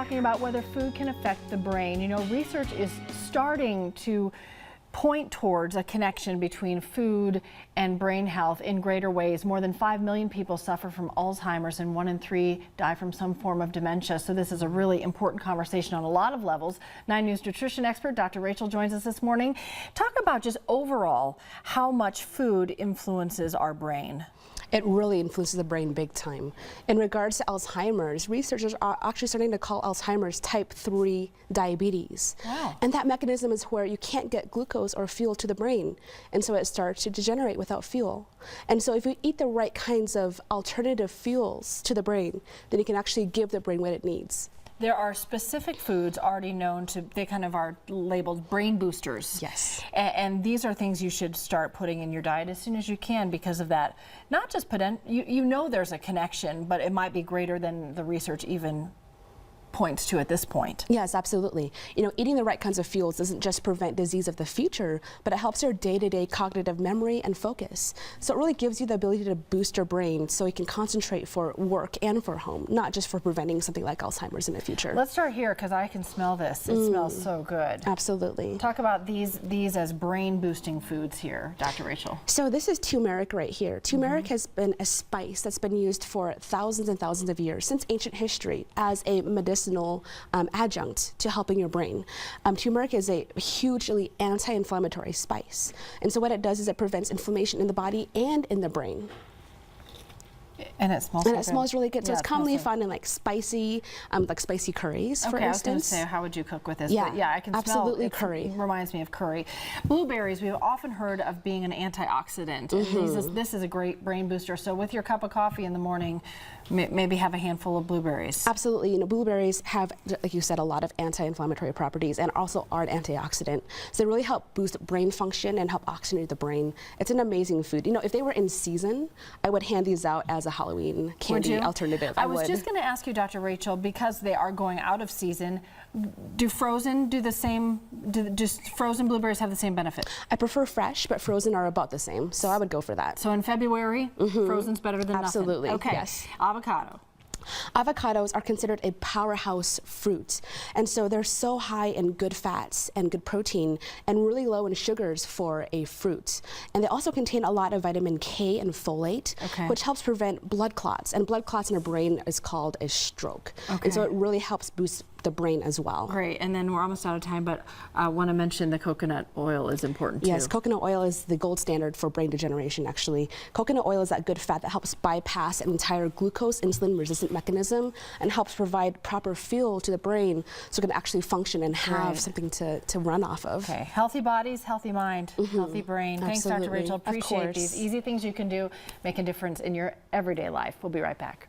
talking about whether food can affect the brain. You know, research is starting to point towards a connection between food and brain health in greater ways. More than 5 million people suffer from Alzheimer's and 1 in 3 die from some form of dementia. So this is a really important conversation on a lot of levels. 9 News nutrition expert Dr. Rachel joins us this morning. Talk about just overall how much food influences our brain. It really influences the brain big time. In regards to Alzheimer's, researchers are actually starting to call Alzheimer's type 3 diabetes. Wow. And that mechanism is where you can't get glucose or fuel to the brain. And so it starts to degenerate without fuel. And so if you eat the right kinds of alternative fuels to the brain, then you can actually give the brain what it needs. There are specific foods already known to, they kind of are labeled brain boosters. Yes. And these are things you should start putting in your diet as soon as you can because of that. Not just you know there's a connection, but it might be greater than the research even points to at this point. Yes, absolutely. You know, eating the right kinds of fuels doesn't just prevent disease of the future, but it helps your day-to-day cognitive memory and focus. So it really gives you the ability to boost your brain so you can concentrate for work and for home, not just for preventing something like Alzheimer's in the future. Let's start here because I can smell this. It smells so good. Absolutely. Talk about these as brain boosting foods here, Dr. Rachel. So this is turmeric right here. Turmeric has been a spice that's been used for thousands and thousands of years, since ancient history, as a medicinal adjunct to helping your brain. Turmeric is a hugely anti-inflammatory spice. And so what it does is it prevents inflammation in the body and in the brain. And it smells really good. So yeah, it's commonly found in like spicy curries, for instance. I was going to say, how would you cook with this? Yeah, but yeah, I can absolutely smell curry. It reminds me of curry. Blueberries, we've often heard of being an antioxidant. And this is a great brain booster. So with your cup of coffee in the morning, maybe have a handful of blueberries. Absolutely. You know, blueberries have, like you said, a lot of anti-inflammatory properties and also are an antioxidant. So they really help boost brain function and help oxygenate the brain. It's an amazing food. You know, if they were in season, I would hand these out as a Halloween candy alternative. I was just going to ask you, Dr. Rachel, because they are going out of season, do frozen blueberries have the same benefit? I prefer fresh, but frozen are about the same, so I would go for that. So in February, frozen's better than Absolutely, nothing. Okay. Yes. Avocado. Avocados are considered a powerhouse fruit, and so they're so high in good fats and good protein and really low in sugars for a fruit. And they also contain a lot of vitamin K and folate, which helps prevent blood clots. And blood clots in our brain is called a stroke. And so it really helps boost the brain as well. Great, and then we're almost out of time, but I want to mention the coconut oil is important too. Yes, coconut oil is the gold standard for brain degeneration, actually. Coconut oil is that good fat that helps bypass an entire glucose insulin resistant mechanism and helps provide proper fuel to the brain so it can actually function and have something to run off of. Okay, healthy bodies, healthy mind, healthy brain. Thanks, Dr. Rachel. Appreciate these easy things you can do, make a difference in your everyday life. We'll be right back.